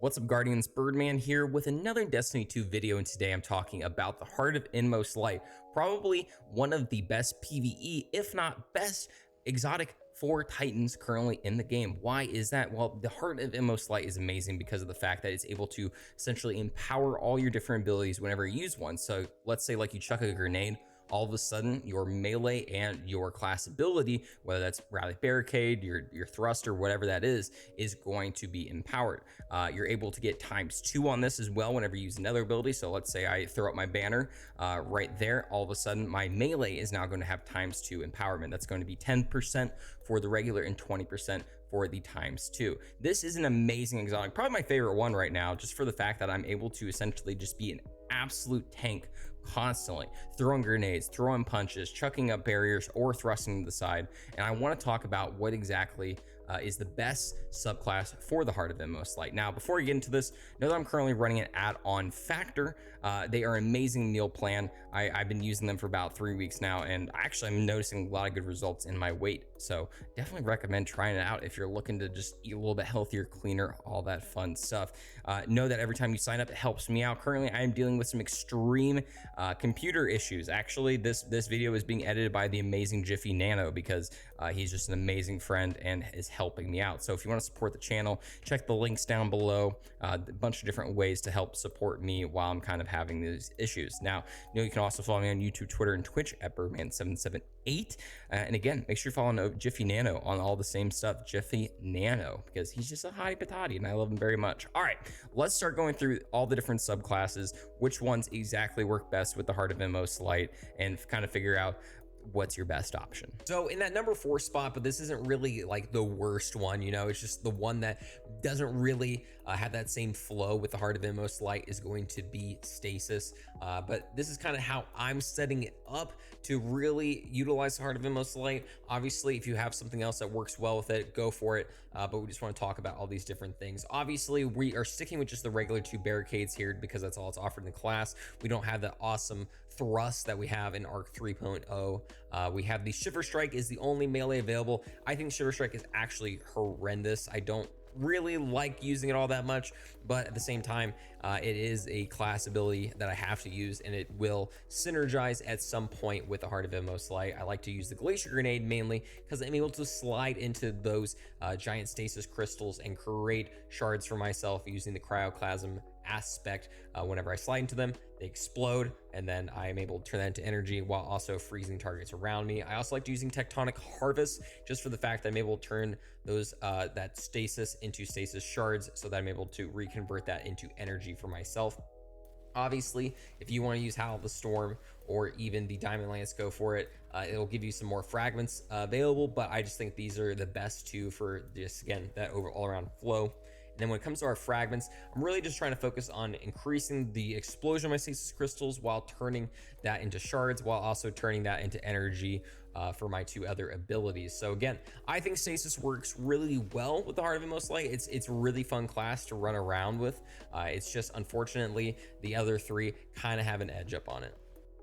What's up, Guardians? Byrdman here with another Destiny 2 video, and today I'm talking about the Heart of Inmost Light, probably one of the best PvE, if not best, exotic for Titans currently in the game. Why is that? Well, the Heart of Inmost Light is amazing because of the fact that it's able to essentially empower all your different abilities whenever you use one. So let's say like you chuck a grenade, all of a sudden your melee and your class ability, whether that's rally barricade, your thrust, or whatever that is going to be empowered. You're able to get ×2 on this as well whenever you use another ability. So let's say I throw up my banner right there, all of a sudden my melee is now going to have ×2 empowerment. That's going to be 10% for the regular and 20% for the ×2. This is an amazing exotic, probably my favorite one right now, just for the fact that I'm able to essentially just be an absolute tank constantly, throwing grenades, throwing punches, chucking up barriers, or thrusting to the side. And I want to talk about what exactly is the best subclass for the Heart of Inmost Light. Now, before we get into this, know that I'm currently running an add-on Factor. They are amazing meal plan. I've been using them for about 3 weeks now, and actually I'm noticing a lot of good results in my weight. So definitely recommend trying it out if you're looking to just eat a little bit healthier, cleaner, all that fun stuff. Know that every time you sign up, it helps me out. Currently, I am dealing with some extreme computer issues. Actually, this video is being edited by the amazing Jiffynano because he's just an amazing friend and is helping me out. So if you want to support the channel, check the links down below. A bunch of different ways to help support me while I'm kind of having these issues. Now, you can also follow me on YouTube, Twitter, and Twitch at Byrdman778. And again, make sure you're following Jiffynano on all the same stuff, Jiffynano, because he's just a hottie patati and I love him very much. All right, let's start going through all the different subclasses, which ones exactly work best with the Heart of Inmost Light, and kind of figure out what's your best option. So in that number 4 spot, but this isn't really like the worst one, you know, it's just the one that doesn't really have that same flow with the Heart of Inmost Light, is going to be Stasis. But this is kind of how I'm setting it up to really utilize the Heart of Inmost Light. Obviously, if you have something else that works well with it, go for it. But we just want to talk about all these different things. Obviously, we are sticking with just the regular 2 barricades here because that's all it's offered in the class. We don't have the awesome thrust that we have in Arc 3.0. We have the Shiver Strike is the only melee available. I think Shiver Strike is actually horrendous. I don't really like using it all that much, but at the same time, it is a class ability that I have to use, and it will synergize at some point with the Heart of Inmost Light. I like to use the Glacier Grenade mainly because I'm able to slide into those giant stasis crystals and create shards for myself using the Cryoclasm aspect. Whenever I slide into them, they explode, and then I am able to turn that into energy while also freezing targets around me. I also like using Tectonic Harvest just for the fact that I'm able to turn those that stasis into stasis shards, so that I'm able to reconvert that into energy for myself. Obviously, if you want to use Howl of the Storm or even the Diamond Lance, go for it. It'll give you some more fragments available, but I just think these are the best 2 for just, again, that overall around flow. And then when it comes to our fragments, I'm really just trying to focus on increasing the explosion of my stasis crystals while turning that into shards, while also turning that into energy for my 2 other abilities. So again, I think Stasis works really well with the Heart of Inmost Light. It's a really fun class to run around with. It's just, unfortunately, the other 3 kind of have an edge up on it.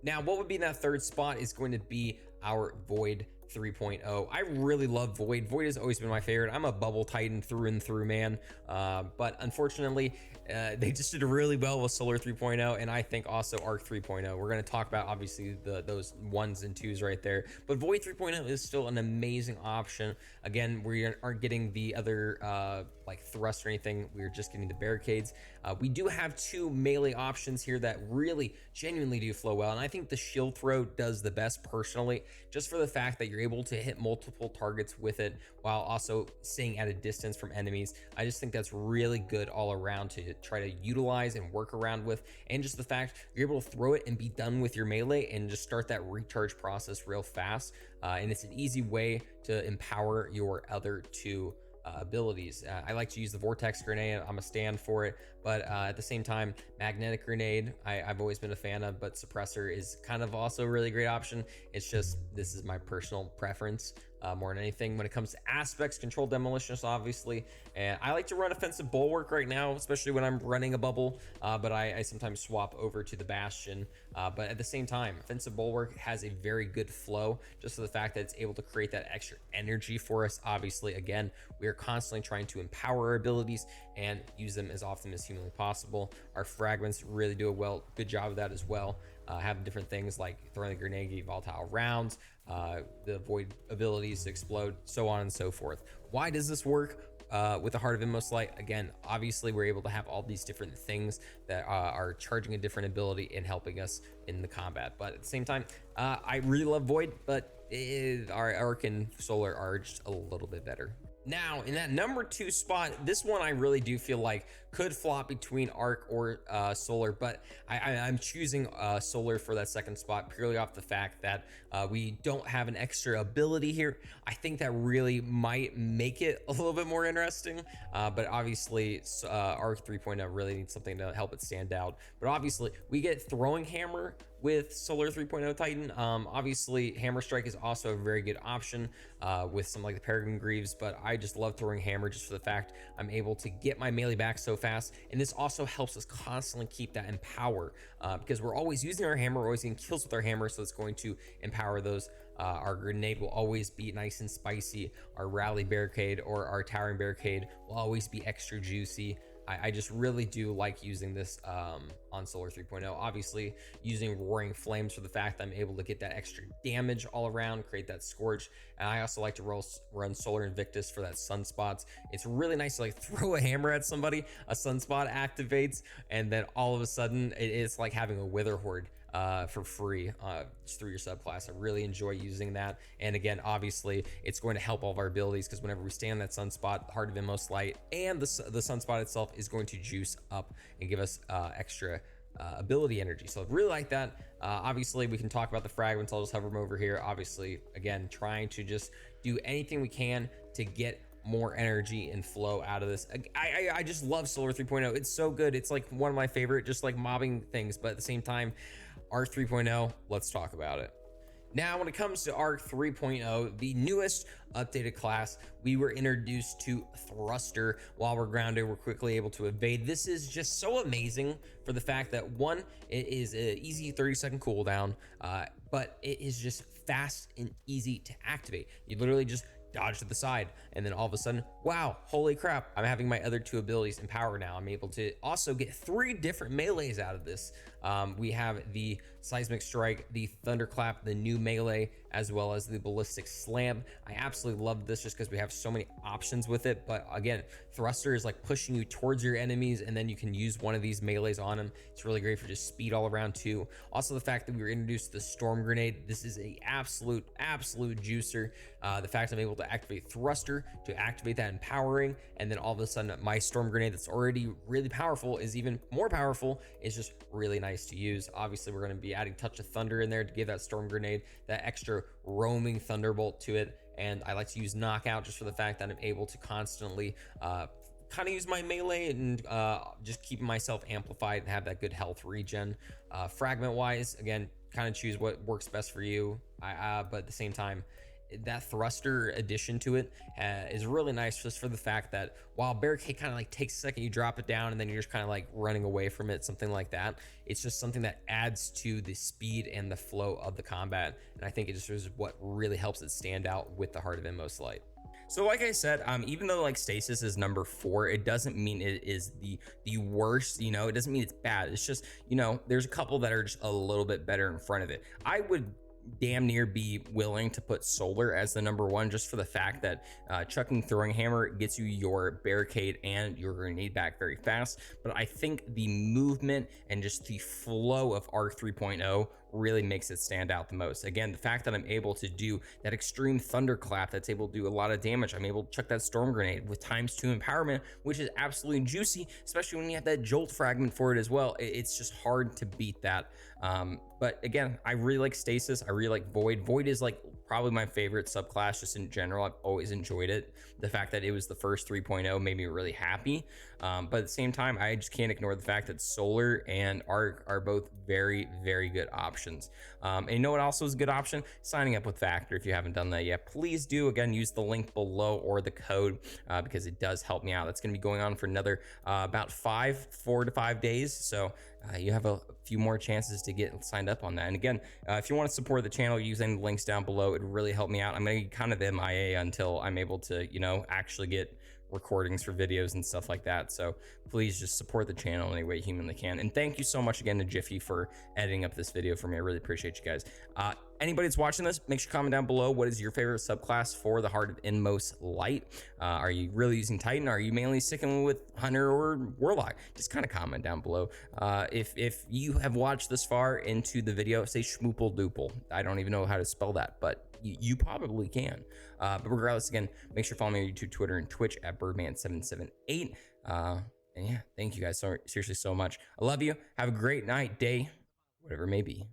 Now, what would be in that 3rd spot is going to be our Void 3.0. I really love Void. Void has always been my favorite. I'm a bubble titan through and through, man. But unfortunately, they just did really well with Solar 3.0, and I think also Arc 3.0. We're going to talk about obviously those 1s and 2s right there, but Void 3.0 is still an amazing option. Again, we aren't getting the other like thrust or anything. We're just getting the barricades. We do have 2 melee options here that really genuinely do flow well, and I think the shield throw does the best personally, just for the fact that you're able to hit multiple targets with it while also staying at a distance from enemies. I just think that's really good all around to try to utilize and work around with, and just the fact you're able to throw it and be done with your melee and just start that recharge process real fast. And it's an easy way to empower your other 2 abilities. I like to use the Vortex Grenade. I'm a stand for it, but at the same time, Magnetic Grenade I've always been a fan of, but Suppressor is kind of also a really great option. It's just, this is my personal preference. more than anything. When it comes to aspects, controlled demolitionist, obviously, and I like to run offensive bulwark right now, especially when I'm running a bubble, but I sometimes swap over to the bastion. But at the same time, offensive bulwark has a very good flow, just for the fact that it's able to create that extra energy for us. Obviously, again, we are constantly trying to empower our abilities, and use them as often as humanly possible. Our fragments really do a good job of that as well. Have different things like throwing the grenade, give you volatile rounds, the void abilities to explode, so on and so forth. Why does this work? With the Heart of Inmost Light, again, obviously we're able to have all these different things that are charging a different ability and helping us in the combat. But at the same time, I really love Void, but our Arc and Solar are just a little bit better. Now, in that number 2 spot, this one I really do feel like could flop between Arc or Solar, but I'm choosing Solar for that second spot purely off the fact that we don't have an extra ability here. I think that really might make it a little bit more interesting, but obviously Arc 3.0 really needs something to help it stand out. But obviously we get Throwing Hammer with Solar 3.0 Titan. Obviously Hammer Strike is also a very good option with some like the Peregrine Greaves, but I just love Throwing Hammer just for the fact I'm able to get my melee back so fast, and this also helps us constantly keep that empower because we're always using our hammer, we're always getting kills with our hammer, so it's going to empower those. Our grenade will always be nice and spicy. Our rally barricade or our towering barricade will always be extra juicy. I just really do like using this on Solar 3.0. Obviously using Roaring Flames for the fact that I'm able to get that extra damage all around, create that Scorch. And I also like to run Solar Invictus for that Sunspots. It's really nice to like throw a hammer at somebody, a Sunspot activates, and then all of a sudden it's like having a Wither Horde for free just through your subclass. I really enjoy using that. And again, obviously it's going to help all of our abilities because whenever we stay on that Sunspot, Heart of Inmost Light and the Sunspot itself is going to juice up and give us extra ability energy. So I really like that. Obviously we can talk about the fragments. I'll just hover them over here. Obviously, again, trying to just do anything we can to get more energy and flow out of this. I just love Solar 3.0. It's so good. It's like one of my favorite just like mobbing things, but at the same time, Arc 3.0, let's talk about it. Now, when it comes to Arc 3.0, the newest updated class, we were introduced to Thruster. While we're grounded, we're quickly able to evade. This is just so amazing for the fact that one, it is an easy 30-second cooldown, but it is just fast and easy to activate. You literally just dodge to the side, and then all of a sudden, wow, holy crap, I'm having my other 2 abilities in power now. I'm able to also get 3 different melees out of this. We have the Seismic Strike, the Thunderclap, the new melee, as well as the Ballistic Slam. I absolutely love this just because we have so many options with it. But again, Thruster is like pushing you towards your enemies, and then you can use one of these melees on them. It's really great for just speed all around too. Also, the fact that we were introduced to the Storm Grenade, this is a absolute juicer. The fact I'm able to activate Thruster to activate that empowering, and then all of a sudden my Storm Grenade that's already really powerful is even more powerful, is just really nice to use. Obviously, we're going to be adding Touch of Thunder in there to give that Storm Grenade that extra roaming thunderbolt to it. And I like to use Knockout just for the fact that I'm able to constantly kind of use my melee and just keeping myself amplified and have that good health regen. Fragment wise, again, kind of choose what works best for you. But at the same time, that Thruster addition to it is really nice just for the fact that while Barricade kind of like takes a second, you drop it down and then you're just kind of like running away from it, something like that. It's just something that adds to the speed and the flow of the combat. And I think it just is what really helps it stand out with the Heart of Inmost Light. So like I said, even though like Stasis is number 4, it doesn't mean it is the worst, you know, it doesn't mean it's bad. It's just, you know, there's a couple that are just a little bit better in front of it. I would damn near be willing to put Solar as the number 1 just for the fact that chucking Throwing Hammer gets you your barricade and your grenade back very fast. But I think the movement and just the flow of Arc 3.0 really makes it stand out the most. Again, the fact that I'm able to do that extreme thunderclap that's able to do a lot of damage. I'm able to chuck that Storm Grenade with ×2 empowerment, which is absolutely juicy, especially when you have that Jolt fragment for it as well. It's just hard to beat that. But again, I really like Stasis. I really like Void. Void is like probably my favorite subclass just in general. I've always enjoyed it. The fact that it was the first 3.0 made me really happy. But at the same time, I just can't ignore the fact that Solar and Arc are both very, very good options. And you know what also is a good option? Signing up with Factor. If you haven't done that yet, please do. Again, use the link below or the code because it does help me out. That's going to be going on for another about 4 to 5 days. So you have a few more chances to get signed up on that. And again, if you want to support the channel using the links down below, it would really help me out. I'm going to be kind of MIA until I'm able to, you know, actually get recordings for videos and stuff like that. So please just support the channel any way you humanly can. And thank you so much again to Jiffy for editing up this video for me. I really appreciate you guys. Anybody that's watching this, make sure to comment down below what is your favorite subclass for the Heart of Inmost Light. Are you really using Titan? Are you mainly sticking with Hunter or Warlock? Just kind of comment down below. If you have watched this far into the video, say schmoople doople. I don't even know how to spell that, but you probably can. But regardless, again, make sure to follow me on YouTube, Twitter, and Twitch at Byrdman778. And yeah, thank you guys so seriously so much. I love you. Have a great night, day, whatever it may be.